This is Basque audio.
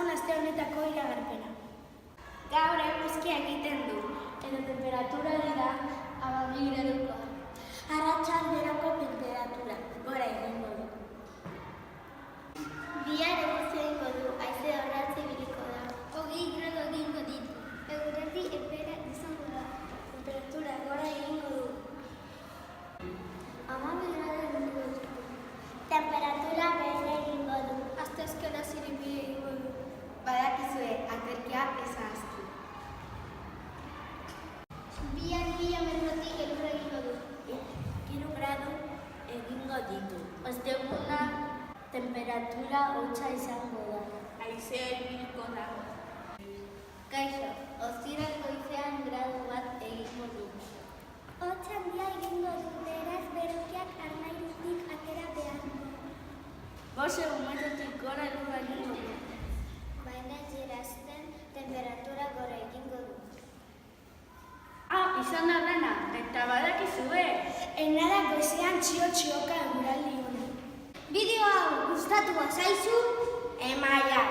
dezagun aste honetako iragarpena. Gaur eguzkia egiten du, eta temperatura dira 12 gradukoa. Arratsalderako tenperatura gora egingo du. Bihar eguzkia egingo du, haize horatze ibiliko da. 20 gradu egingo ditu. Eguraldi epela izango da. Temperatura gora egingo du. 12 gradu egingo ditu. Temperatura behera egingo du. Asteazkena ziribili egingo du. Badakizue, aterkia ez ahaztu. Bihar 1000 metrotik elurra egingo du. 3 gradu egingo ditu. Osteguna temperatura hotza izango da. Haizea ibiliko da. Kaixo, ostiral goizean gradu bat egingo du. Hotz handia egingo du, beraz berokiak armairutik atera behar du. 5 metrotik gora elurra egingo du. Baina jerazten temperatura gora egingo du. Izan da dena, eta badakizue. Enara goizean txio-txioka eguraldi hona. Bideo hau gustatu bazaizu, emaia